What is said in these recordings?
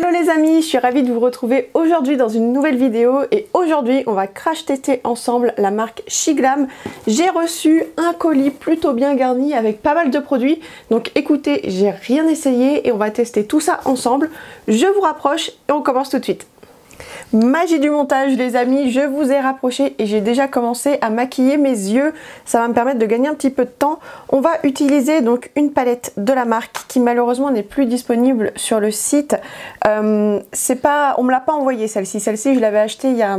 Hello les amis, je suis ravie de vous retrouver aujourd'hui dans une nouvelle vidéo et aujourd'hui on va crash tester ensemble la marque SheGlam. J'ai reçu un colis plutôt bien garni avec pas mal de produits, donc écoutez, j'ai rien essayé et on va tester tout ça ensemble. Je vous rapproche et on commence tout de suite. Magie du montage les amis, je vous ai rapproché et j'ai déjà commencé à maquiller mes yeux. Ça va me permettre de gagner un petit peu de temps. On va utiliser donc une palette de la marque qui malheureusement n'est plus disponible sur le site. On me l'a pas envoyée celle-ci. Celle-ci je l'avais achetée il y a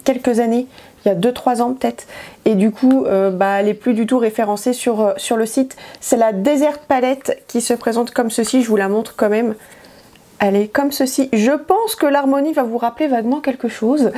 quelques années, il y a 2-3 ans peut-être. Et du coup elle n'est plus du tout référencée sur le site. C'est la Desert Palette qui se présente comme ceci, je vous la montre quand même. Elle est comme ceci. Je pense que l'harmonie va vous rappeler vaguement quelque chose.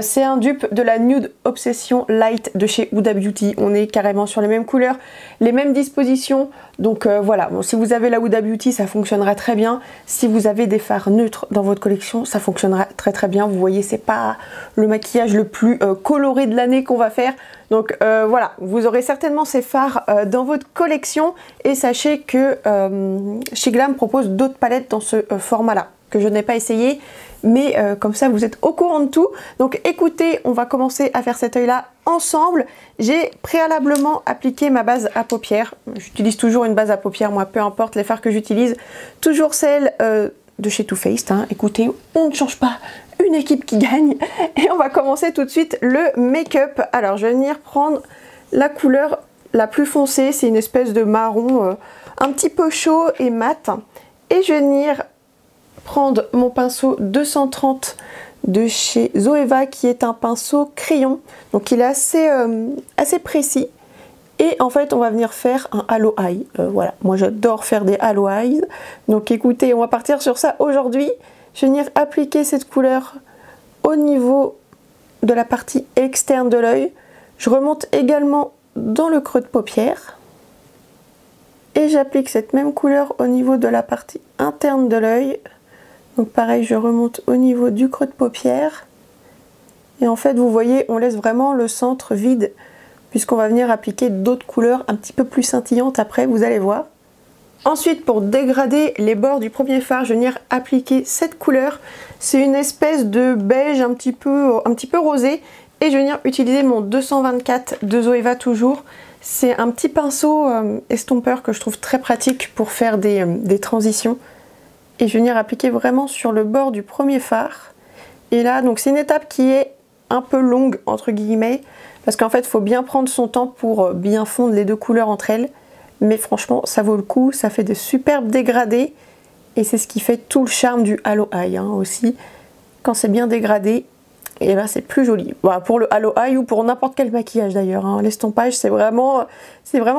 C'est un dupe de la Nude Obsession Light de chez Huda Beauty. On est carrément sur les mêmes couleurs, les mêmes dispositions. Donc voilà, bon, si vous avez la Huda Beauty, ça fonctionnera très bien. Si vous avez des fards neutres dans votre collection, ça fonctionnera très bien. Vous voyez, c'est pas le maquillage le plus coloré de l'année qu'on va faire. Donc voilà, vous aurez certainement ces fards dans votre collection et sachez que SheGlam propose d'autres palettes dans ce format-là que je n'ai pas essayé, mais comme ça vous êtes au courant de tout. Donc écoutez, on va commencer à faire cet œil-là ensemble. J'ai préalablement appliqué ma base à paupières. J'utilise toujours une base à paupières, moi, peu importe les fards que j'utilise. Toujours celle de chez Too Faced. Hein. Écoutez, on ne change pas. Une équipe qui gagne et on va commencer tout de suite le make-up. Alors je vais venir prendre la couleur la plus foncée, c'est une espèce de marron un petit peu chaud et mat, et je vais venir prendre mon pinceau 230 de chez Zoeva qui est un pinceau crayon, donc il est assez précis, et en fait on va venir faire un halo eye. Voilà, moi j'adore faire des halo eyes, donc écoutez, on va partir sur ça aujourd'hui. Je vais venir appliquer cette couleur au niveau de la partie externe de l'œil. Je remonte également dans le creux de paupière. Et j'applique cette même couleur au niveau de la partie interne de l'œil. Donc pareil, je remonte au niveau du creux de paupière. Et en fait, vous voyez, on laisse vraiment le centre vide, puisqu'on va venir appliquer d'autres couleurs un petit peu plus scintillantes après, vous allez voir. Ensuite, pour dégrader les bords du premier fard, je vais venir appliquer cette couleur. C'est une espèce de beige un petit peu rosé. Et je vais venir utiliser mon 224 de Zoeva toujours. C'est un petit pinceau estompeur que je trouve très pratique pour faire des transitions. Et je vais venir appliquer vraiment sur le bord du premier fard. Et là, donc c'est une étape qui est un peu longue, entre guillemets. Parce qu'en fait, il faut bien prendre son temps pour bien fondre les deux couleurs entre elles. Mais franchement, ça vaut le coup, ça fait de superbes dégradés. Et c'est ce qui fait tout le charme du halo eye hein, aussi. Quand c'est bien dégradé, et ben c'est plus joli. Voilà, pour le halo eye ou pour n'importe quel maquillage d'ailleurs. Hein. L'estompage, c'est vraiment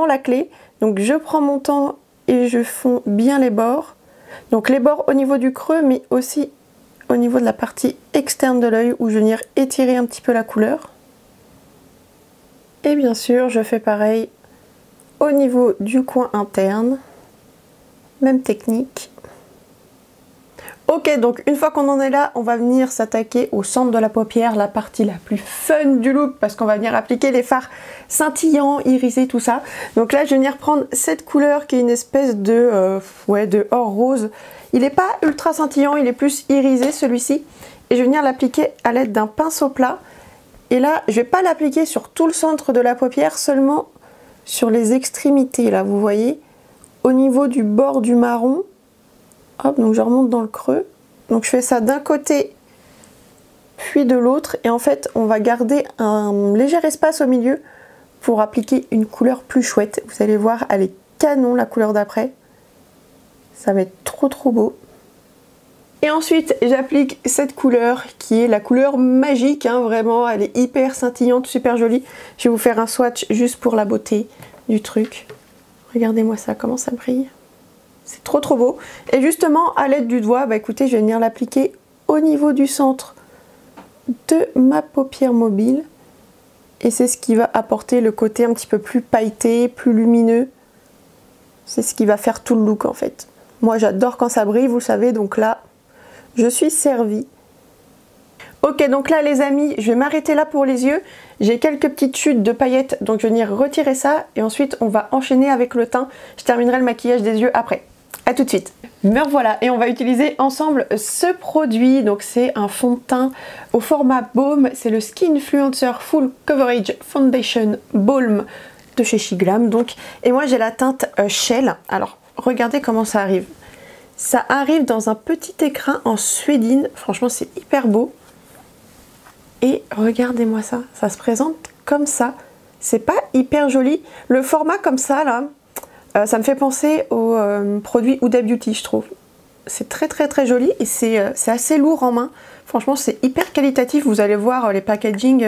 la clé. Donc je prends mon temps et je fonds bien les bords. Donc les bords au niveau du creux, mais aussi au niveau de la partie externe de l'œil où je vais venir étirer un petit peu la couleur. Et bien sûr, je fais pareil au niveau du coin interne, même technique. Ok, donc une fois qu'on en est là, on va venir s'attaquer au centre de la paupière, la partie la plus fun du look, parce qu'on va venir appliquer les fards scintillants, irisés, tout ça. Donc là, je vais venir prendre cette couleur qui est une espèce de or rose. Il n'est pas ultra scintillant, il est plus irisé celui-ci. Et je vais venir l'appliquer à l'aide d'un pinceau plat. Et là, je ne vais pas l'appliquer sur tout le centre de la paupière, seulement sur les extrémités, là, vous voyez, au niveau du bord du marron. Hop, donc je remonte dans le creux. Donc je fais ça d'un côté, puis de l'autre. Et en fait, on va garder un léger espace au milieu pour appliquer une couleur plus chouette. Vous allez voir, elle est canon, la couleur d'après. Ça va être trop beau. Et ensuite, j'applique cette couleur qui est la couleur magique, hein, vraiment, elle est hyper scintillante, super jolie. Je vais vous faire un swatch juste pour la beauté du truc. Regardez-moi ça, comment ça brille. C'est trop beau. Et justement, à l'aide du doigt, bah écoutez, je vais venir l'appliquer au niveau du centre de ma paupière mobile. Et c'est ce qui va apporter le côté un petit peu plus pailleté, plus lumineux. C'est ce qui va faire tout le look en fait. Moi, j'adore quand ça brille, vous le savez, donc là, je suis servie. Ok, donc là les amis, je vais m'arrêter là pour les yeux. J'ai quelques petites chutes de paillettes, donc je vais venir retirer ça. Et ensuite, on va enchaîner avec le teint. Je terminerai le maquillage des yeux après. A tout de suite. Me voilà, et on va utiliser ensemble ce produit. Donc c'est un fond de teint au format baume, c'est le Skin Influencer Full Coverage Foundation Balm de chez Shiglam. Donc, et moi j'ai la teinte Shell. Alors regardez comment ça arrive. Ça arrive dans un petit écrin en suédine, franchement c'est hyper beau. Et regardez-moi ça, ça se présente comme ça. C'est pas hyper joli. Le format comme ça là, ça me fait penser au produit Huda Beauty, je trouve. C'est très joli et c'est assez lourd en main. Franchement, c'est hyper qualitatif. Vous allez voir les packaging.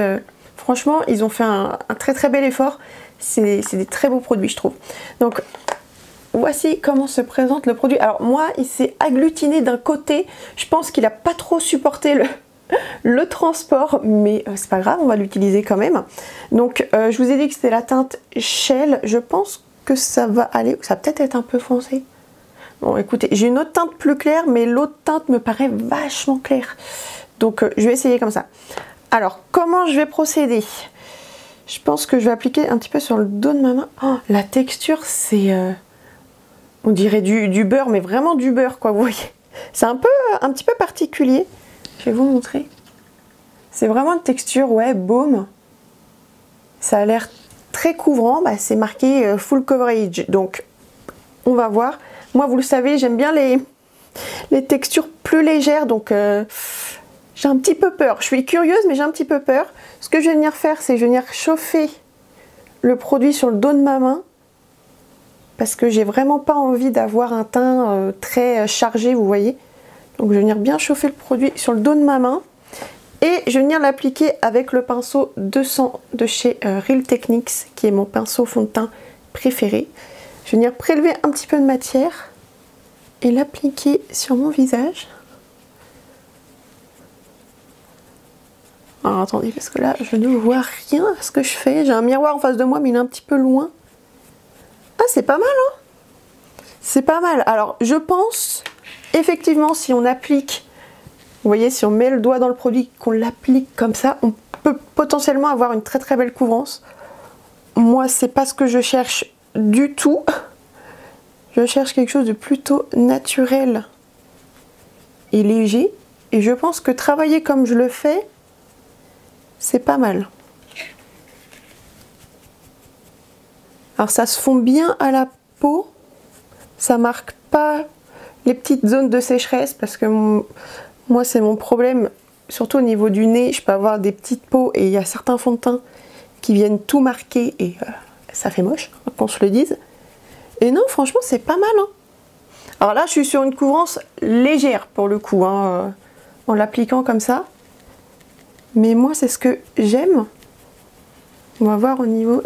Franchement, ils ont fait un très bel effort. C'est des très beaux produits, je trouve. Donc, voici comment se présente le produit. Alors moi, il s'est agglutiné d'un côté. Je pense qu'il n'a pas trop supporté le transport, mais c'est pas grave, on va l'utiliser quand même. Donc, je vous ai dit que c'était la teinte Shell. Je pense que ça va aller, ça va peut-être être un peu foncé. Bon écoutez, j'ai une autre teinte plus claire, mais l'autre teinte me paraît vachement claire. Donc je vais essayer comme ça. Alors, comment je vais procéder? Je pense que je vais appliquer un petit peu sur le dos de ma main. Oh, la texture, c'est... on dirait du beurre, mais vraiment du beurre, quoi, vous voyez. C'est un petit peu particulier. Je vais vous montrer. C'est vraiment une texture, ouais, baume. Ça a l'air très couvrant, bah, c'est marqué full coverage, donc on va voir. Moi vous le savez, j'aime bien les textures plus légères, donc j'ai un petit peu peur. Je suis curieuse mais j'ai un petit peu peur. Ce que je vais venir faire, c'est je vais venir chauffer le produit sur le dos de ma main parce que j'ai vraiment pas envie d'avoir un teint très chargé, vous voyez. Donc je vais venir bien chauffer le produit sur le dos de ma main. Et je vais venir l'appliquer avec le pinceau 200 de chez Real Techniques, qui est mon pinceau fond de teint préféré. Je vais venir prélever un petit peu de matière et l'appliquer sur mon visage. Alors attendez, parce que là, je ne vois rien à ce que je fais. J'ai un miroir en face de moi, mais il est un petit peu loin. Ah, c'est pas mal, hein? C'est pas mal. Alors, je pense, effectivement, si on applique... Vous voyez, si on met le doigt dans le produit, qu'on l'applique comme ça, on peut potentiellement avoir une très belle couvrance. Moi, c'est pas ce que je cherche du tout. Je cherche quelque chose de plutôt naturel et léger. Et je pense que travailler comme je le fais, c'est pas mal. Alors ça se fond bien à la peau. Ça marque pas les petites zones de sécheresse parce que... Moi, c'est mon problème, surtout au niveau du nez, je peux avoir des petites peaux et il y a certains fonds de teint qui viennent tout marquer et ça fait moche, qu'on se le dise. Et non, franchement, c'est pas mal. Hein. Alors là, je suis sur une couvrance légère pour le coup, hein, en l'appliquant comme ça. Mais moi, c'est ce que j'aime. On va voir au niveau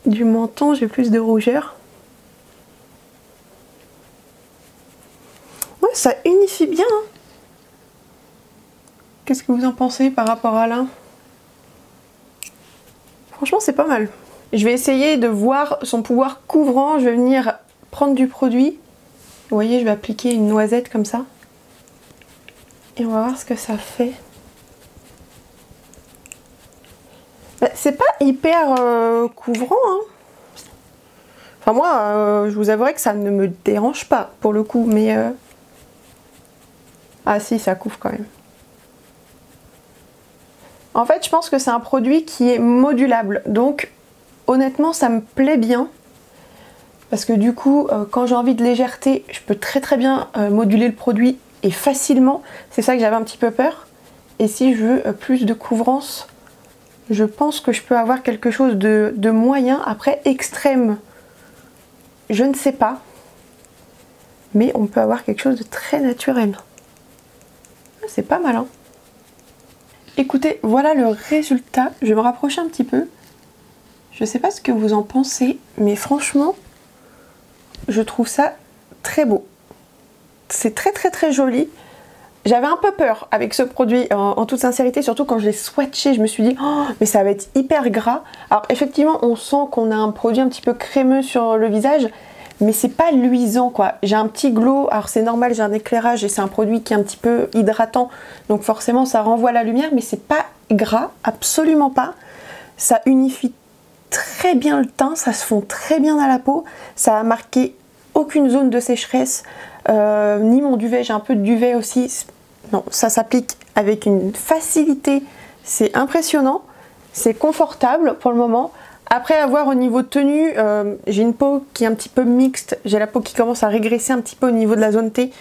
du menton, j'ai plus de rougeur. Ouais, ça unifie bien. Hein. Qu'est-ce que vous en pensez par rapport à là? Franchement, c'est pas mal. Je vais essayer de voir son pouvoir couvrant. Je vais venir prendre du produit. Vous voyez, je vais appliquer une noisette comme ça. Et on va voir ce que ça fait. Bah, c'est pas hyper couvrant. Hein. Enfin, moi, je vous avouerai que ça ne me dérange pas pour le coup. Mais... Ah si, ça couvre quand même. En fait, je pense que c'est un produit qui est modulable. Donc, honnêtement, ça me plaît bien. Parce que du coup, quand j'ai envie de légèreté, je peux très bien moduler le produit et facilement. C'est ça que j'avais un petit peu peur. Et si je veux plus de couvrance, je pense que je peux avoir quelque chose de moyen. Après, extrême, je ne sais pas. Mais on peut avoir quelque chose de très naturel. C'est pas mal, hein. Écoutez, voilà le résultat. Je vais me rapprocher un petit peu. Je ne sais pas ce que vous en pensez, mais franchement, je trouve ça très beau. C'est très joli. J'avais un peu peur avec ce produit, en toute sincérité, surtout quand je l'ai swatché, je me suis dit oh, mais ça va être hyper gras. Alors effectivement, on sent qu'on a un produit un petit peu crémeux sur le visage, mais c'est pas luisant quoi. J'ai un petit glow, alors c'est normal, j'ai un éclairage et c'est un produit qui est un petit peu hydratant, donc forcément ça renvoie la lumière, mais c'est pas gras, absolument pas. Ça unifie très bien le teint, ça se fond très bien à la peau, ça a marqué aucune zone de sécheresse, ni mon duvet, j'ai un peu de duvet aussi. Non, ça s'applique avec une facilité, c'est impressionnant, c'est confortable pour le moment. Après, à voir au niveau de tenue, j'ai une peau qui est un petit peu mixte, j'ai la peau qui commence à régresser un petit peu au niveau de la zone T.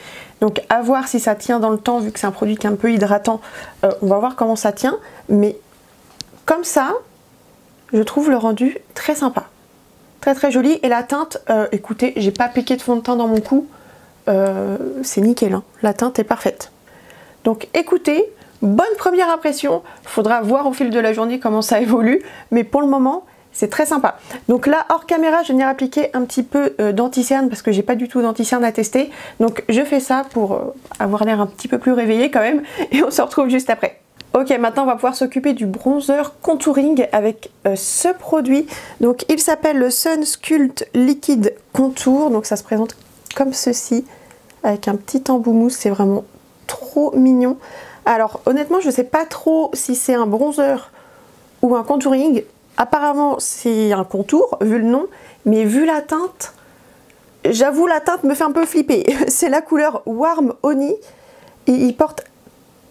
Donc à voir si ça tient dans le temps, vu que c'est un produit qui est un peu hydratant, on va voir comment ça tient. Mais comme ça, je trouve le rendu très sympa. Très très joli. Et la teinte, écoutez, j'ai pas appliqué de fond de teint dans mon cou, c'est nickel, hein. La teinte est parfaite. Donc écoutez, bonne première impression, faudra voir au fil de la journée comment ça évolue, mais pour le moment, c'est très sympa. Donc là, hors caméra, je vais venir appliquer un petit peu d'anti-cerne parce que j'ai pas du tout d'anti-cerne à tester. Donc je fais ça pour avoir l'air un petit peu plus réveillé quand même. Et on se retrouve juste après. Ok, maintenant on va pouvoir s'occuper du bronzer contouring avec ce produit. Donc il s'appelle le Sun Sculpt Liquid Contour. Donc ça se présente comme ceci, avec un petit embout mousse. C'est vraiment trop mignon. Alors honnêtement, je sais pas trop si c'est un bronzer ou un contouring. Apparemment c'est un contour, vu le nom, mais vu la teinte, j'avoue la teinte me fait un peu flipper. C'est la couleur Warm Honey et il porte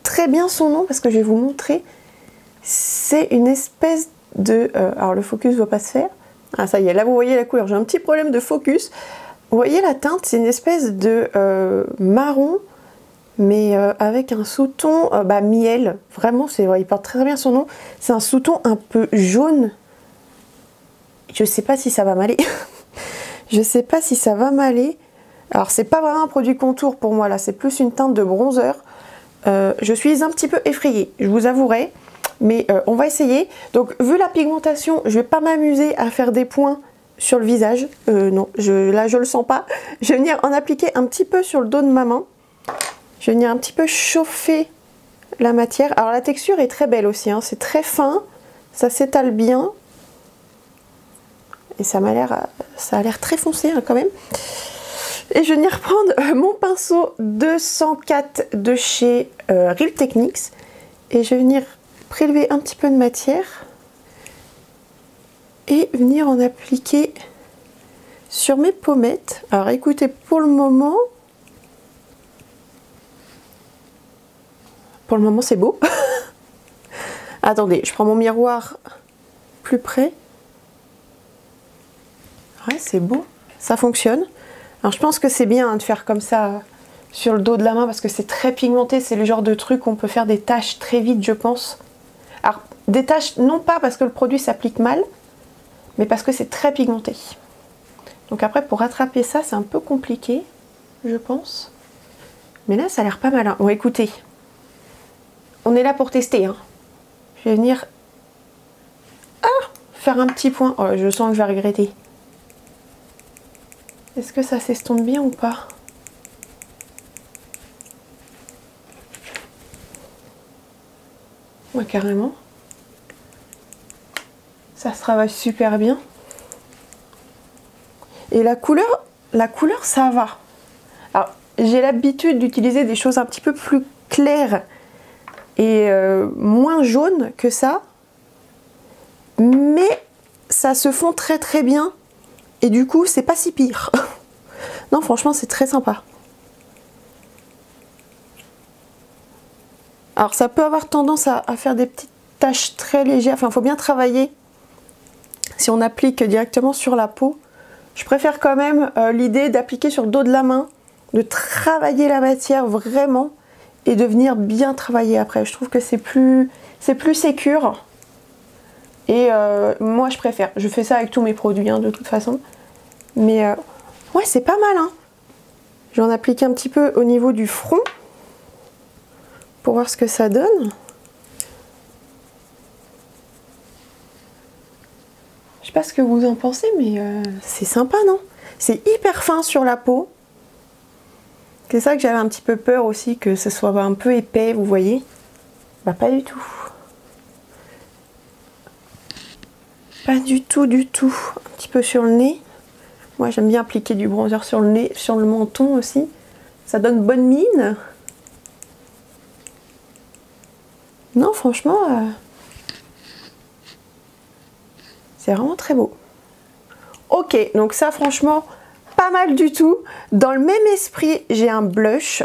très bien son nom parce que je vais vous montrer. C'est une espèce de... alors le focus ne va pas se faire. Ah ça y est, là vous voyez la couleur, j'ai un petit problème de focus. Vous voyez la teinte, c'est une espèce de marron, mais avec un sous-ton miel. Vraiment, il porte très bien son nom. C'est un sous-ton un peu jaune. Je sais pas si ça va m'aller. Je sais pas si ça va m'aller. Alors c'est pas vraiment un produit contour pour moi là, c'est plus une teinte de bronzer. Je suis un petit peu effrayée, je vous avouerai. Mais on va essayer. Donc vu la pigmentation, je vais pas m'amuser à faire des points sur le visage. Non, là je le sens pas. Je vais venir en appliquer un petit peu sur le dos de ma main. Je vais venir un petit peu chauffer la matière. Alors la texture est très belle aussi, hein. C'est très fin, ça s'étale bien. Et ça a l'air très foncé hein, quand même. Et je vais venir prendre mon pinceau 204 de chez Real Techniques. Et je vais venir prélever un petit peu de matière. Et venir en appliquer sur mes pommettes. Alors écoutez, pour le moment c'est beau. Attendez, je prends mon miroir plus près. Ouais, c'est beau, ça fonctionne. Alors je pense que c'est bien hein, de faire comme ça sur le dos de la main parce que c'est très pigmenté. C'est le genre de truc où on peut faire des taches très vite, je pense. Alors des taches, non pas parce que le produit s'applique mal, mais parce que c'est très pigmenté. Donc après, pour rattraper ça, c'est un peu compliqué, je pense. Mais là, ça a l'air pas mal. Hein. Bon, écoutez, on est là pour tester. Hein. Je vais venir faire un petit point. Oh, je sens que je vais regretter. Est-ce que ça s'estompe bien ou pas? Ouais, carrément. Ça se travaille super bien. Et la couleur ça va. Alors, j'ai l'habitude d'utiliser des choses un petit peu plus claires et moins jaunes que ça. Mais ça se fond très très bien. Et du coup, c'est pas si pire. Non, franchement, c'est très sympa. Alors, ça peut avoir tendance à faire des petites taches très légères. Enfin, il faut bien travailler. Si on applique directement sur la peau, je préfère quand même l'idée d'appliquer sur le dos de la main, de travailler la matière vraiment et de venir bien travailler après. Je trouve que c'est plus sécure. Et moi je préfère, je fais ça avec tous mes produits hein, de toute façon. Mais ouais, c'est pas mal hein. Je vais en appliquer un petit peu au niveau du front pour voir ce que ça donne. Je sais pas ce que vous en pensez, mais c'est sympa, non? C'est hyper fin sur la peau. C'est ça que j'avais un petit peu peur aussi, que ce soit un peu épais, vous voyez. Bah pas du tout. Pas du tout, du tout. Un petit peu sur le nez. Moi j'aime bien appliquer du bronzer sur le nez, sur le menton aussi. Ça donne bonne mine. Non, franchement, c'est vraiment très beau. Ok, donc ça franchement, pas mal du tout. Dans le même esprit, j'ai un blush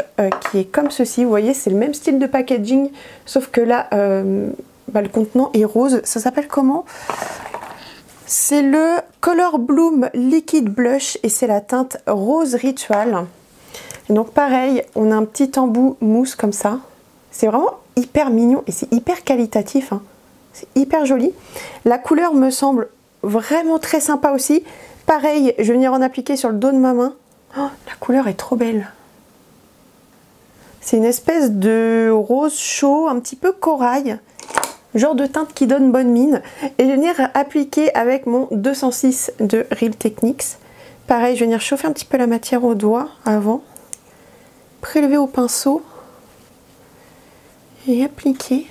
qui est comme ceci. Vous voyez, c'est le même style de packaging, sauf que là, le contenant est rose. Ça s'appelle comment? C'est le Color Bloom Liquid Blush et c'est la teinte Rose Ritual. Et donc pareil, on a un petit embout mousse comme ça. C'est vraiment hyper mignon et c'est hyper qualitatif, hein. C'est hyper joli. La couleur me semble vraiment très sympa aussi. Pareil, je vais venir en appliquer sur le dos de ma main. Oh, la couleur est trop belle. C'est une espèce de rose chaud, un petit peu corail. Genre de teinte qui donne bonne mine. Et je vais venir appliquer avec mon 206 de Real Techniques. Pareil, je vais venir chauffer un petit peu la matière au doigt avant. Prélever au pinceau. Et appliquer.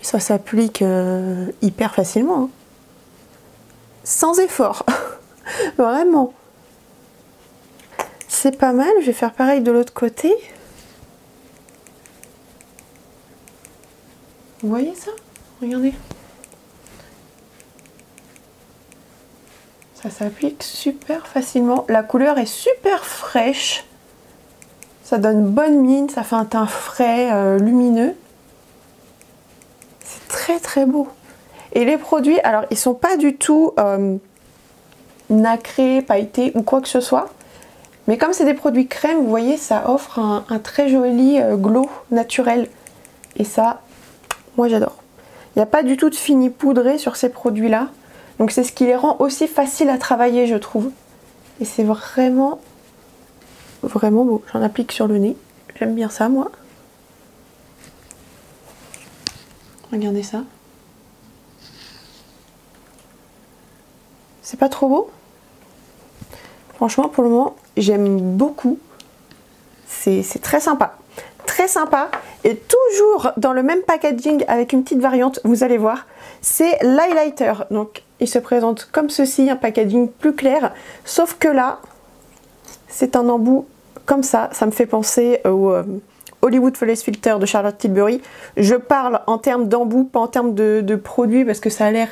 Ça s'applique hyper facilement. Hein. Sans effort. Vraiment. C'est pas mal. Je vais faire pareil de l'autre côté. Vous voyez ça? Regardez. Ça s'applique super facilement. La couleur est super fraîche. Ça donne bonne mine. Ça fait un teint frais, lumineux. C'est très très beau. Et les produits, alors ils sont pas du tout nacrés, pailletés ou quoi que ce soit. Mais comme c'est des produits crème, vous voyez, ça offre un très joli glow naturel. Et ça... moi j'adore. Il n'y a pas du tout de fini poudré sur ces produits-là. Donc c'est ce qui les rend aussi faciles à travailler, je trouve. Et c'est vraiment, vraiment beau. J'en applique sur le nez. J'aime bien ça, moi. Regardez ça. C'est pas trop beau? Franchement, pour le moment, j'aime beaucoup. C'est très sympa. Très sympa. Et toujours dans le même packaging avec une petite variante, vous allez voir, c'est l'highlighter. Donc il se présente comme ceci, un packaging plus clair, sauf que là c'est un embout comme ça. Ça me fait penser au Hollywood Flawless Filter de Charlotte Tilbury. Je parle en termes d'embout, pas en termes de produit, parce que ça a l'air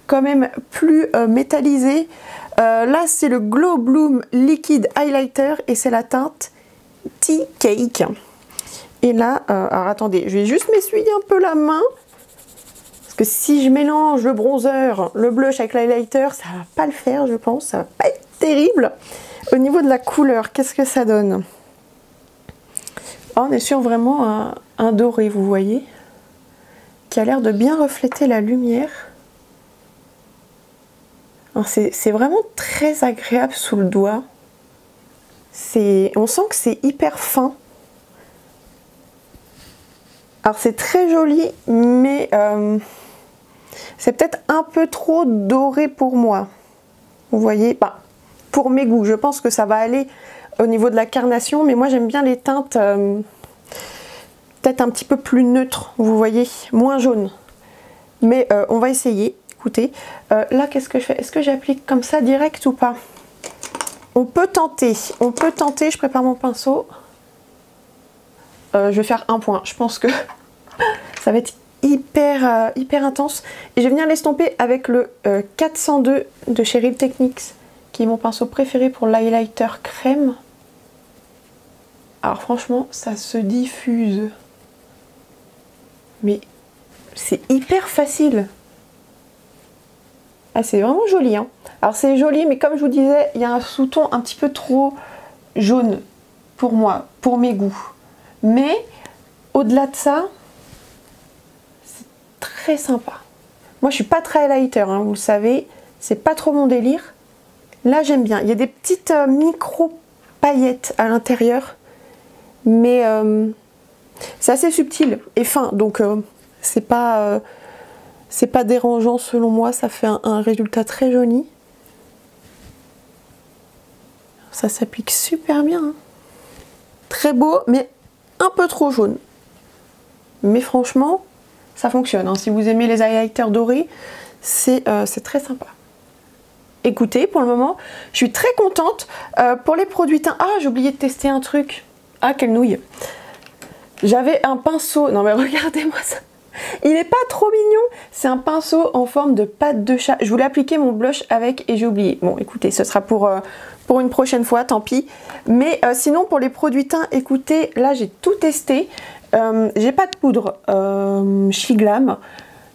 quand même plus métallisé. Là c'est le Glow Bloom Liquid Highlighter et c'est la teinte Tea Cake. Et là, alors attendez, je vais juste m'essuyer un peu la main. Parce que si je mélange le bronzer, le blush avec l'highlighter, ça va pas le faire, je pense. Ça va pas être terrible. Au niveau de la couleur, qu'est-ce que ça donne? Oh, on est sur vraiment un doré, vous voyez, qui a l'air de bien refléter la lumière. C'est vraiment très agréable sous le doigt. On sent que c'est hyper fin. Alors c'est très joli, mais c'est peut-être un peu trop doré pour moi. Vous voyez, bah, pour mes goûts, je pense que ça va aller au niveau de la carnation, mais moi j'aime bien les teintes peut-être un petit peu plus neutres, vous voyez, moins jaune. Mais on va essayer, écoutez. Là, qu'est-ce que je fais? Est-ce que j'applique comme ça direct ou pas? On peut tenter, je prépare mon pinceau. Je vais faire un point, je pense que ça va être hyper intense. Et je vais venir l'estomper avec le 402 de chez Real Techniques, qui est mon pinceau préféré pour l'highlighter crème. Alors franchement, ça se diffuse. Mais c'est hyper facile. Ah, c'est vraiment joli, hein. Alors c'est joli, mais comme je vous disais, il y a un sous-ton un petit peu trop jaune pour moi, pour mes goûts. Mais au-delà de ça, c'est très sympa. Moi, je suis pas très highlighter, hein, vous le savez, c'est pas trop mon délire. Là, j'aime bien. Il y a des petites micro paillettes à l'intérieur, mais c'est assez subtil et fin, donc c'est pas dérangeant selon moi. Ça fait un résultat très joli. Ça s'applique super bien, hein. Très beau, mais un peu trop jaune. Mais franchement, ça fonctionne, hein. Si vous aimez les highlighters dorés, c'est très sympa. Écoutez, pour le moment, je suis très contente. Pour les produits teints... Ah, j'ai oublié de tester un truc. Ah, quelle nouille. J'avais un pinceau... Non mais regardez-moi ça. Il n'est pas trop mignon. C'est un pinceau en forme de patte de chat. Je voulais appliquer mon blush avec et j'ai oublié. Bon, écoutez, ce sera pour une prochaine fois, tant pis. Mais sinon, pour les produits teints, écoutez, là, j'ai tout testé. J'ai pas de poudre Shiglam.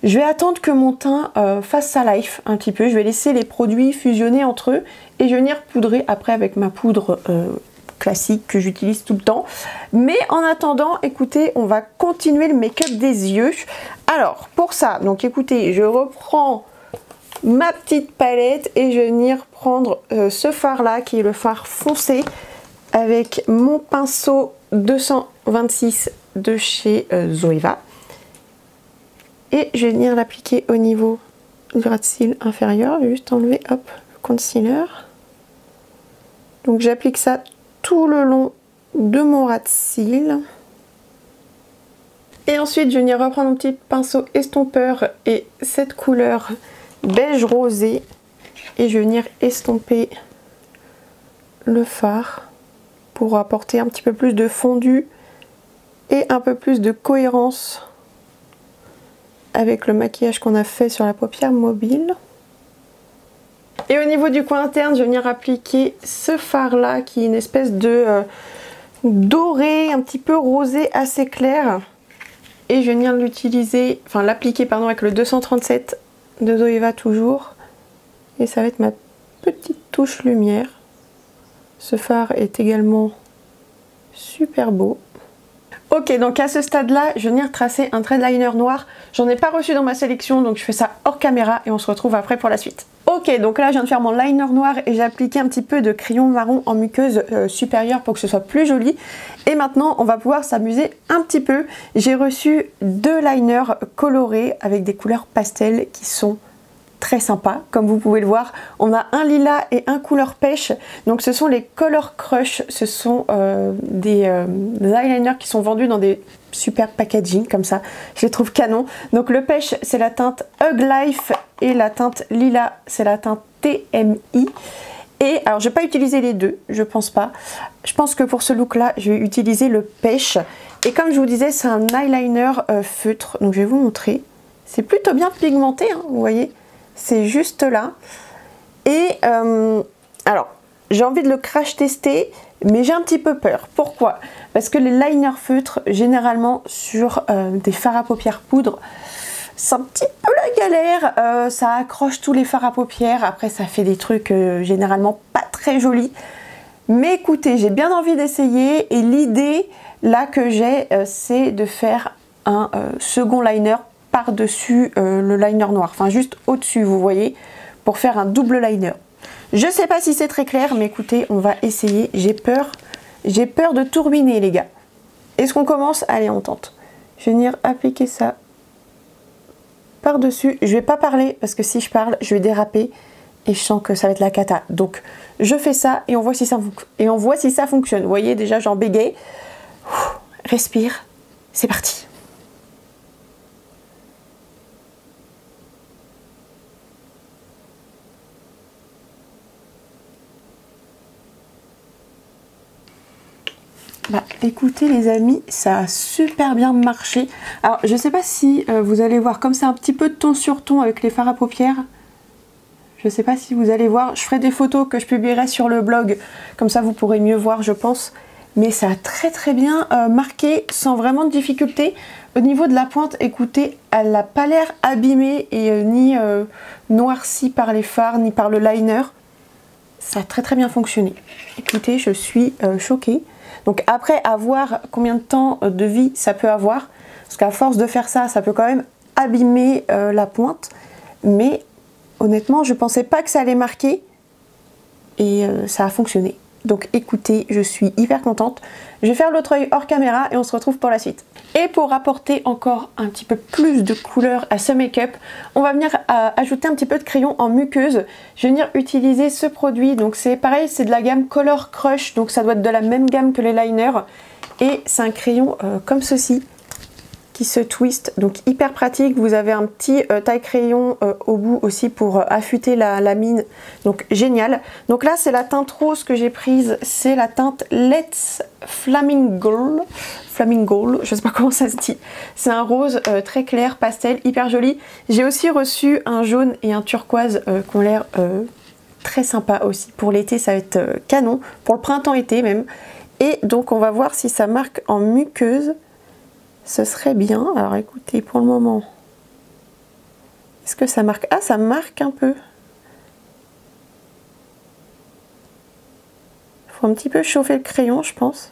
Je vais attendre que mon teint fasse sa life un petit peu. Je vais laisser les produits fusionner entre eux et je vais venir poudrer après avec ma poudre classique que j'utilise tout le temps. Mais en attendant, écoutez, on va continuer le make-up des yeux. Alors, pour ça, donc écoutez, je reprends ma petite palette et je vais venir prendre ce fard là qui est le fard foncé avec mon pinceau 226 de chez Zoeva. Et je vais venir l'appliquer au niveau du ras de cils inférieur. Je vais juste enlever hop, le concealer. Donc j'applique ça tout le long de mon ras de cils. Et ensuite je vais venir reprendre mon petit pinceau estompeur et cette couleur beige rosé. Et je vais venir estomper le fard pour apporter un petit peu plus de fondu et un peu plus de cohérence avec le maquillage qu'on a fait sur la paupière mobile. Et au niveau du coin interne, je vais venir appliquer ce fard là qui est une espèce de doré, un petit peu rosé assez clair. Et je vais venir l'utiliser, enfin l'appliquer pardon avec le 237 de Zoeva toujours. Et ça va être ma petite touche lumière. Ce fard est également super beau. Ok, donc à ce stade-là, je vais venir tracer un trait de liner noir. J'en ai pas reçu dans ma sélection, donc je fais ça hors caméra et on se retrouve après pour la suite. Ok, donc là je viens de faire mon liner noir et j'ai appliqué un petit peu de crayon marron en muqueuse supérieure pour que ce soit plus joli. Et maintenant, on va pouvoir s'amuser un petit peu. J'ai reçu 2 liners colorés avec des couleurs pastel qui sont très sympa, comme vous pouvez le voir. On a un lilas et un couleur pêche, donc ce sont les Color Crush, ce sont des eyeliners qui sont vendus dans des super packaging comme ça, je les trouve canon. Donc le pêche c'est la teinte Hug Life et la teinte lilas c'est la teinte TMI. Et alors je vais pas utiliser les deux, je pense pas. Je pense que pour ce look là je vais utiliser le pêche. Et comme je vous disais, c'est un eyeliner feutre, donc je vais vous montrer. C'est plutôt bien pigmenté, hein, vous voyez. C'est juste là. Et alors, j'ai envie de le crash tester, mais j'ai un petit peu peur. Pourquoi? Parce que les liners feutres, généralement sur des fards à paupières poudre, c'est un petit peu la galère. Ça accroche tous les fards à paupières. Après, ça fait des trucs généralement pas très jolis. Mais écoutez, j'ai bien envie d'essayer. Et l'idée là que j'ai, c'est de faire un second liner par-dessus le liner noir, enfin juste au-dessus, vous voyez, pour faire un double liner. Je sais pas si c'est très clair, mais écoutez, on va essayer. J'ai peur de tout ruiner, les gars. Est-ce qu'on commence? Allez, on tente. Je vais venir appliquer ça par-dessus. Je vais pas parler, parce que si je parle, je vais déraper, et je sens que ça va être la cata. Donc, je fais ça, et on voit si ça fonctionne. Vous voyez, déjà, j'en bégaye. Respire, c'est parti. Bah écoutez les amis, ça a super bien marché. Alors je sais pas si vous allez voir, comme c'est un petit peu de ton sur ton avec les fards à paupières. Je sais pas si vous allez voir, je ferai des photos que je publierai sur le blog. Comme ça vous pourrez mieux voir je pense. Mais ça a très bien marqué sans vraiment de difficulté. Au niveau de la pointe, écoutez, elle n'a pas l'air abîmée et ni noircie par les fards ni par le liner. Ça a très bien fonctionné. Écoutez, je suis choquée. Donc après, à voir combien de temps de vie ça peut avoir. Parce qu'à force de faire ça, ça peut quand même abîmer la pointe. Mais honnêtement, je pensais pas que ça allait marquer. Et ça a fonctionné. Donc écoutez, je suis hyper contente. Je vais faire l'autre œil hors caméra et on se retrouve pour la suite. Et pour apporter encore un petit peu plus de couleur à ce make-up, on va venir ajouter un petit peu de crayon en muqueuse. Je vais venir utiliser ce produit. Donc c'est pareil, c'est de la gamme Color Crush. Donc ça doit être de la même gamme que les liners. Et c'est un crayon comme ceci, qui se twist, donc hyper pratique. Vous avez un petit taille-crayon au bout aussi pour affûter la mine, donc génial. Donc là c'est la teinte rose que j'ai prise, c'est la teinte Let's Flamingo, je sais pas comment ça se dit. C'est un rose très clair, pastel, hyper joli. J'ai aussi reçu un jaune et un turquoise qui ont l'air très sympa aussi. Pour l'été ça va être canon, pour le printemps-été même. Et donc on va voir si ça marque en muqueuse. Ce serait bien. Alors écoutez, pour le moment, est-ce que ça marque? Ah, ça marque un peu. Il faut un petit peu chauffer le crayon, je pense.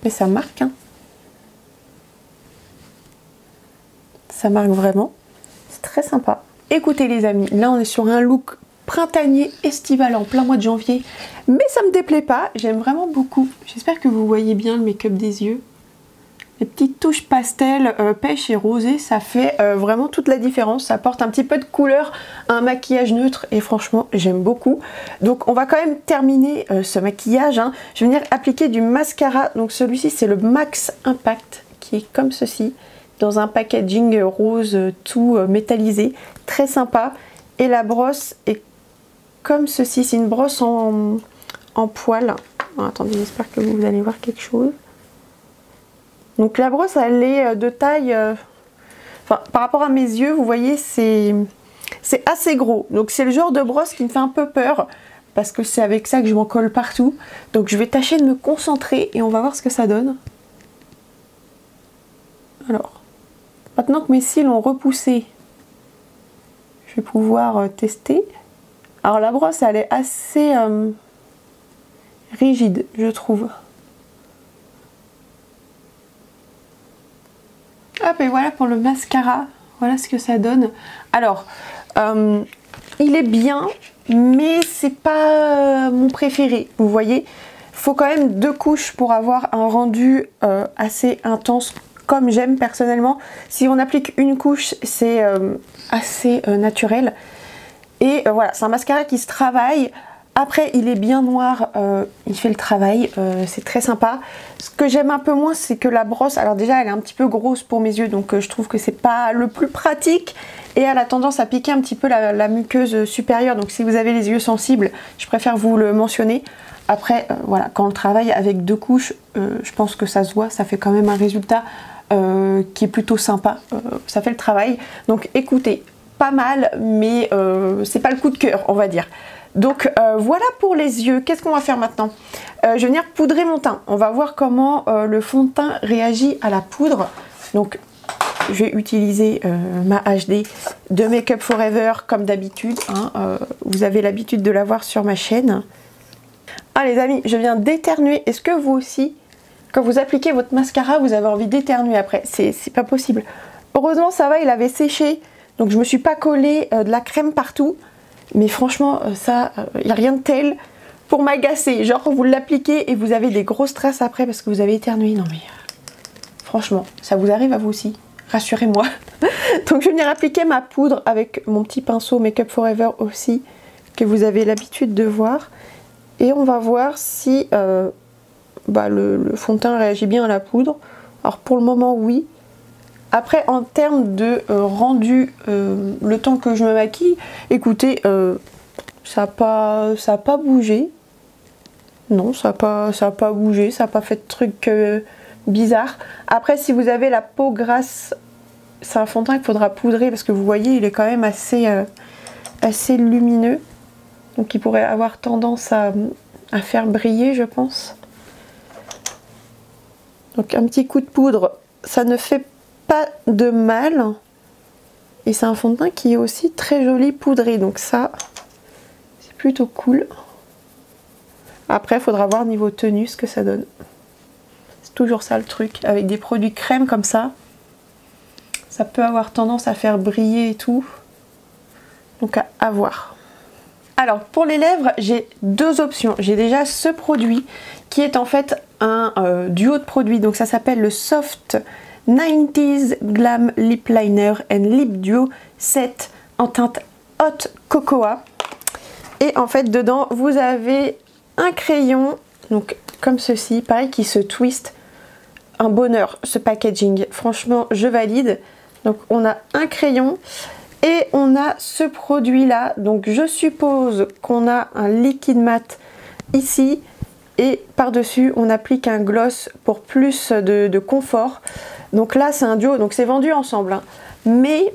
Mais ça marque, hein. Ça marque vraiment. C'est très sympa. Écoutez les amis, là on est sur un look printanier estival en plein mois de janvier, mais ça me déplaît pas, j'aime vraiment beaucoup. J'espère que vous voyez bien le make-up des yeux. Les petites touches pastel, pêche et rosé, ça fait vraiment toute la différence. Ça apporte un petit peu de couleur à un maquillage neutre et franchement j'aime beaucoup. Donc on va quand même terminer ce maquillage, hein. Je vais venir appliquer du mascara. Donc celui-ci c'est le Max Impact qui est comme ceci, dans un packaging rose tout métallisé, très sympa. Et la brosse est comme ceci, c'est une brosse en poil. Oh, attendez, j'espère que vous allez voir quelque chose. Donc la brosse elle est de taille, enfin par rapport à mes yeux, vous voyez c'est assez gros. Donc c'est le genre de brosse qui me fait un peu peur, parce que c'est avec ça que je m'en colle partout. Donc je vais tâcher de me concentrer et on va voir ce que ça donne. Alors, maintenant que mes cils ont repoussé, je vais pouvoir tester. Alors la brosse elle est assez rigide, je trouve. Hop, et voilà pour le mascara, voilà ce que ça donne. Alors, il est bien, mais c'est pas mon préféré, vous voyez. Faut quand même 2 couches pour avoir un rendu assez intense, comme j'aime personnellement. Si on applique une couche, c'est assez naturel. Et voilà, c'est un mascara qui se travaille. Après, il est bien noir, il fait le travail, c'est très sympa. Ce que j'aime un peu moins, c'est que la brosse, alors déjà, elle est un petit peu grosse pour mes yeux, donc je trouve que c'est pas le plus pratique. Et elle a tendance à piquer un petit peu la muqueuse supérieure, donc si vous avez les yeux sensibles, je préfère vous le mentionner. Après, voilà, quand on le travaille avec 2 couches, je pense que ça se voit, ça fait quand même un résultat qui est plutôt sympa, ça fait le travail. Donc écoutez, pas mal, mais c'est pas le coup de cœur, on va dire. Donc voilà pour les yeux. Qu'est-ce qu'on va faire maintenant? Je vais venir poudrer mon teint. On va voir comment le fond de teint réagit à la poudre. Donc je vais utiliser ma HD de Make Up For Ever comme d'habitude, hein. Vous avez l'habitude de la voir sur ma chaîne. Ah les amis, je viens d'éternuer. Est-ce que vous aussi, quand vous appliquez votre mascara, vous avez envie d'éternuer après? C'est pas possible. Heureusement ça va, il avait séché, donc je me suis pas collé de la crème partout. Mais franchement, ça, il n'y a rien de tel pour m'agacer. Genre, vous l'appliquez et vous avez des grosses traces après parce que vous avez éternué. Non mais, franchement, ça vous arrive à vous aussi. Rassurez-moi. Donc, je vais venir appliquer ma poudre avec mon petit pinceau Make Up For Ever aussi, que vous avez l'habitude de voir. Et on va voir si le fond de teint réagit bien à la poudre. Alors, pour le moment, oui. Après, en termes de rendu, le temps que je me maquille, écoutez, ça n'a pas bougé. Non, ça n'a pas bougé, ça n'a pas fait de trucs bizarres. Après, si vous avez la peau grasse, c'est un fond de teint qu'il faudra poudrer parce que vous voyez, il est quand même assez lumineux. Donc, il pourrait avoir tendance à faire briller, je pense. Donc, un petit coup de poudre, ça ne fait pas de mal. Et c'est un fond de teint qui est aussi très joli poudré, donc ça c'est plutôt cool. Après il faudra voir niveau tenue ce que ça donne. C'est toujours ça le truc, avec des produits crème comme ça peut avoir tendance à faire briller et tout, donc à voir. Alors pour les lèvres, j'ai 2 options. J'ai déjà ce produit qui est en fait un duo de produits, donc ça s'appelle le Soft 90s Glam Lip Liner and Lip Duo Set en teinte Hot Cocoa. Et en fait dedans vous avez un crayon, donc comme ceci, pareil, qui se twist un bonheur ce packaging, franchement je valide. Donc on a un crayon et on a ce produit là, donc je suppose qu'on a un liquide mat ici et par dessus on applique un gloss pour plus de confort. Donc là c'est un duo, donc c'est vendu ensemble hein. Mais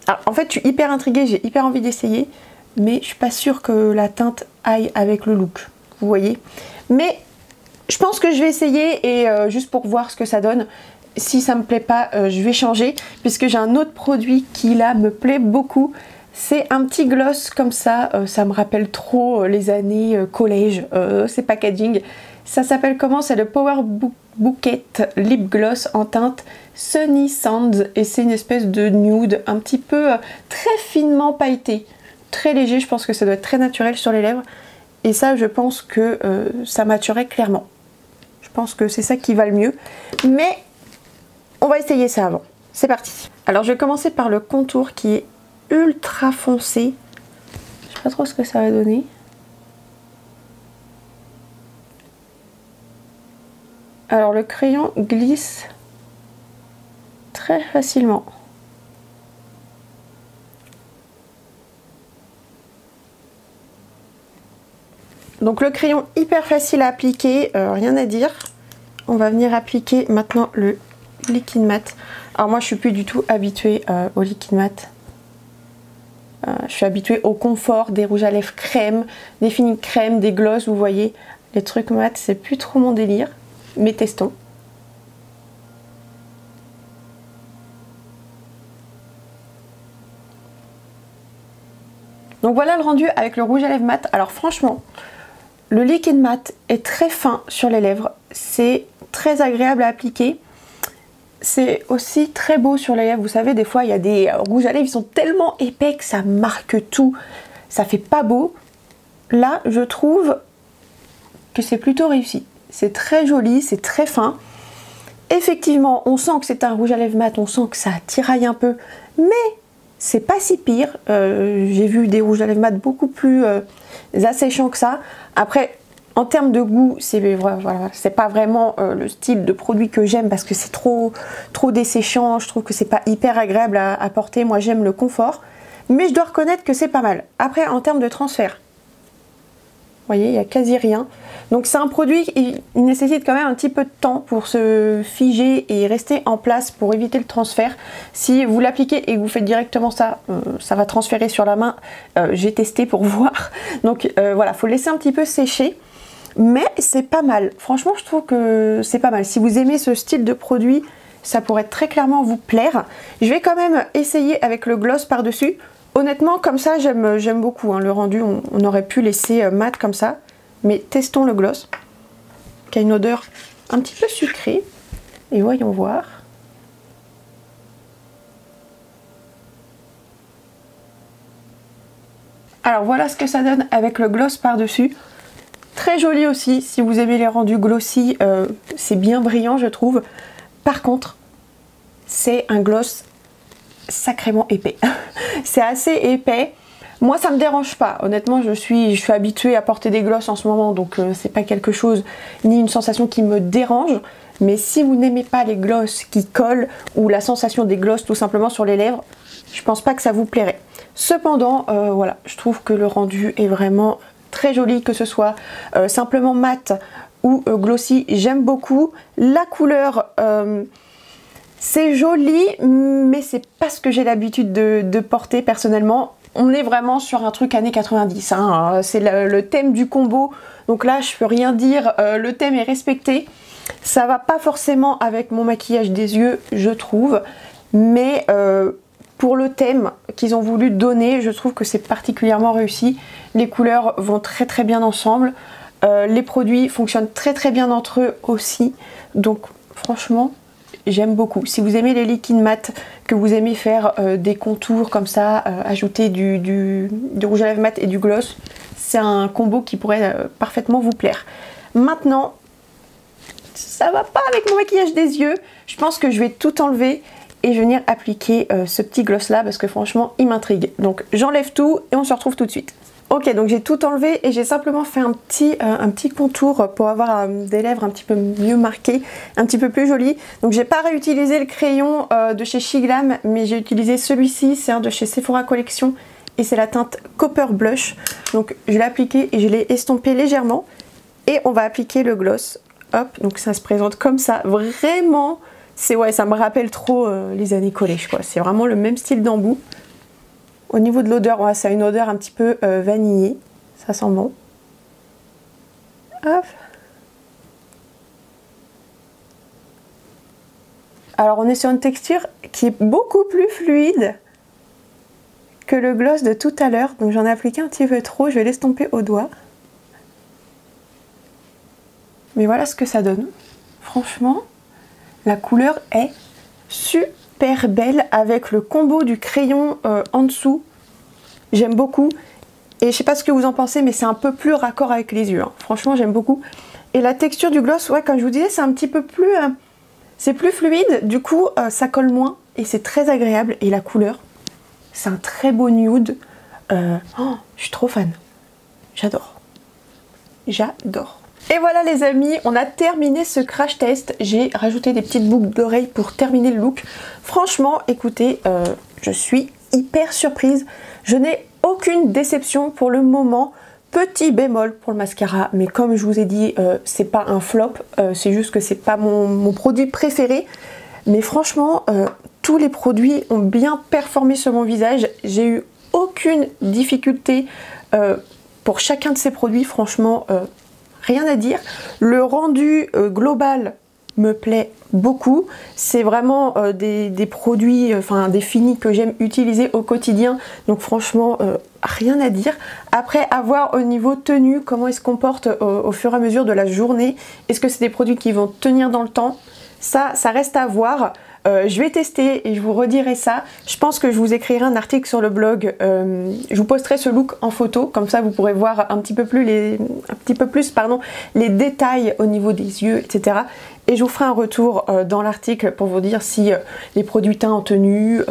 alors, en fait je suis hyper intriguée, j'ai hyper envie d'essayer, mais je suis pas sûre que la teinte aille avec le look, vous voyez. Mais je pense que je vais essayer et juste pour voir ce que ça donne. Si ça me plaît pas, je vais changer puisque j'ai un autre produit qui là me plaît beaucoup. C'est un petit gloss comme ça, ça me rappelle trop les années collège, c'est packaging. Ça s'appelle comment? C'est le Power Bouquet Lip Gloss en teinte Sunny Sands et c'est une espèce de nude un petit peu très finement pailleté, très léger. Je pense que ça doit être très naturel sur les lèvres et ça je pense que ça matcherait clairement. Je pense que c'est ça qui va le mieux, mais on va essayer ça avant. C'est parti. Alors je vais commencer par le contour qui est ultra foncé. Je sais pas trop ce que ça va donner. Alors le crayon glisse très facilement. Donc le crayon hyper facile à appliquer, rien à dire. On va venir appliquer maintenant le liquide mat. Alors moi je suis plus du tout habituée au liquide mat. Je suis habituée au confort des rouges à lèvres crème, des fini crème, des gloss, vous voyez. Les trucs mat c'est plus trop mon délire, mais testons. Donc voilà le rendu avec le rouge à lèvres mat. Alors franchement, le liquide mat est très fin sur les lèvres, c'est très agréable à appliquer. C'est aussi très beau sur les lèvres. Vous savez, des fois, il y a des rouges à lèvres, ils sont tellement épais que ça marque tout. Ça fait pas beau. Là, je trouve que c'est plutôt réussi. C'est très joli, c'est très fin. Effectivement, on sent que c'est un rouge à lèvres mat, on sent que ça tiraille un peu, mais c'est pas si pire. J'ai vu des rouges à lèvres mat beaucoup plus asséchants que ça. Après, en termes de goût, c'est voilà, pas vraiment le style de produit que j'aime parce que c'est trop desséchant. Je trouve que c'est pas hyper agréable à porter. Moi, j'aime le confort, mais je dois reconnaître que c'est pas mal. Après, en termes de transfert, vous voyez, il n'y a quasi rien. Donc c'est un produit qui nécessite quand même un petit peu de temps pour se figer et rester en place pour éviter le transfert. Si vous l'appliquez et que vous faites directement ça, ça va transférer sur la main. J'ai testé pour voir. Donc voilà, faut laisser un petit peu sécher. Mais c'est pas mal. Franchement, je trouve que c'est pas mal. Si vous aimez ce style de produit, ça pourrait très clairement vous plaire. Je vais quand même essayer avec le gloss par-dessus. Honnêtement, comme ça, j'aime beaucoup. Hein. Le rendu, on aurait pu laisser mat comme ça. Mais testons le gloss, qui a une odeur un petit peu sucrée. Et voyons voir. Alors voilà ce que ça donne avec le gloss par-dessus. Très joli aussi, si vous aimez les rendus glossy, c'est bien brillant je trouve. Par contre, c'est un gloss sacrément épais. C'est assez épais. Moi ça me dérange pas, honnêtement je suis habituée à porter des glosses en ce moment, donc c'est pas quelque chose, ni une sensation qui me dérange. Mais si vous n'aimez pas les glosses qui collent, ou la sensation des glosses tout simplement sur les lèvres, je pense pas que ça vous plairait. Cependant, voilà, je trouve que le rendu est vraiment très joli, que ce soit simplement mat ou glossy, j'aime beaucoup. La couleur, c'est joli, mais c'est pas ce que j'ai l'habitude de porter personnellement. On est vraiment sur un truc années 90, hein. C'est le thème du combo, donc là je peux rien dire, le thème est respecté. Ça va pas forcément avec mon maquillage des yeux, je trouve, mais pour le thème qu'ils ont voulu donner, je trouve que c'est particulièrement réussi. Les couleurs vont très très bien ensemble, les produits fonctionnent très très bien entre eux aussi, donc franchement j'aime beaucoup. Si vous aimez les liquides mat, que vous aimez faire des contours comme ça, ajouter du rouge à lèvres mat et du gloss, c'est un combo qui pourrait parfaitement vous plaire. Maintenant, ça va pas avec mon maquillage des yeux, je pense que je vais tout enlever et je vais venir appliquer ce petit gloss là parce que franchement il m'intrigue. Donc j'enlève tout et on se retrouve tout de suite. Ok, donc j'ai tout enlevé et j'ai simplement fait un petit contour pour avoir des lèvres un petit peu mieux marquées, un petit peu plus jolies. Donc j'ai pas réutilisé le crayon de chez Shiglam, mais j'ai utilisé celui-ci, c'est un de chez Sephora Collection et c'est la teinte Copper Blush. Donc je l'ai appliqué et je l'ai estompé légèrement et on va appliquer le gloss. Hop, donc ça se présente comme ça. Vraiment, ouais, ça me rappelle trop les années collège, quoi. C'est vraiment le même style d'embout. Au niveau de l'odeur, ouais, ça a une odeur un petit peu vanillée. Ça sent bon. Hop. Alors on est sur une texture qui est beaucoup plus fluide que le gloss de tout à l'heure. Donc j'en ai appliqué un petit peu trop. Je vais l'estomper au doigt. Mais voilà ce que ça donne. Franchement, la couleur est super belle avec le combo du crayon en dessous. J'aime beaucoup. Et je sais pas ce que vous en pensez, mais c'est un peu plus raccord avec les yeux. Hein. Franchement, j'aime beaucoup. Et la texture du gloss, ouais, comme je vous disais, c'est un petit peu plus... c'est plus fluide. Du coup, ça colle moins. Et c'est très agréable. Et la couleur, c'est un très beau nude. Oh, je suis trop fan. J'adore. J'adore. Et voilà les amis, on a terminé ce crash test. J'ai rajouté des petites boucles d'oreilles pour terminer le look. Franchement, écoutez, je suis hyper surprise. Je n'ai aucune déception pour le moment. Petit bémol pour le mascara, mais comme je vous ai dit, c'est pas un flop. C'est juste que c'est pas mon produit préféré. Mais franchement, tous les produits ont bien performé sur mon visage. J'ai eu aucune difficulté pour chacun de ces produits. Franchement... rien à dire. Le rendu global me plaît beaucoup. C'est vraiment des produits, enfin des finis que j'aime utiliser au quotidien. Donc franchement, rien à dire. Après, à voir au niveau tenue, comment ils se comportent au fur et à mesure de la journée. Est-ce que c'est des produits qui vont tenir dans le temps? Ça reste à voir. Je vais tester et je vous redirai ça. Je pense que je vous écrirai un article sur le blog. Je vous posterai ce look en photo, comme ça vous pourrez voir un petit peu plus les détails au niveau des yeux, etc. Et je vous ferai un retour dans l'article pour vous dire si les produits teint en tenue,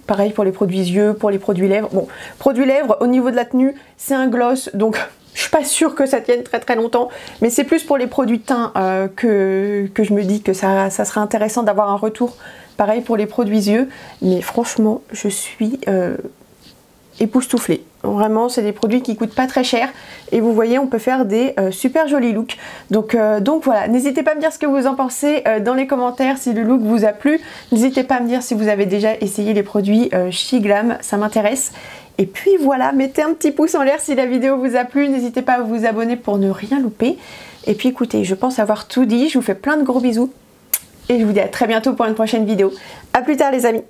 pareil pour les produits yeux, pour les produits lèvres. Bon, produits lèvres, au niveau de la tenue, c'est un gloss, donc je suis pas sûre que ça tienne très longtemps, mais c'est plus pour les produits teint que je me dis que ça serait intéressant d'avoir un retour. Pareil pour les produits yeux, mais franchement, je suis époustouflée. Vraiment, c'est des produits qui coûtent pas très cher et vous voyez, on peut faire des super jolis looks. Donc voilà, n'hésitez pas à me dire ce que vous en pensez dans les commentaires si le look vous a plu. N'hésitez pas à me dire si vous avez déjà essayé les produits Shiglam, ça m'intéresse. Et puis voilà, mettez un petit pouce en l'air si la vidéo vous a plu. N'hésitez pas à vous abonner pour ne rien louper. Et puis écoutez, je pense avoir tout dit. Je vous fais plein de gros bisous. Et je vous dis à très bientôt pour une prochaine vidéo. A plus tard les amis.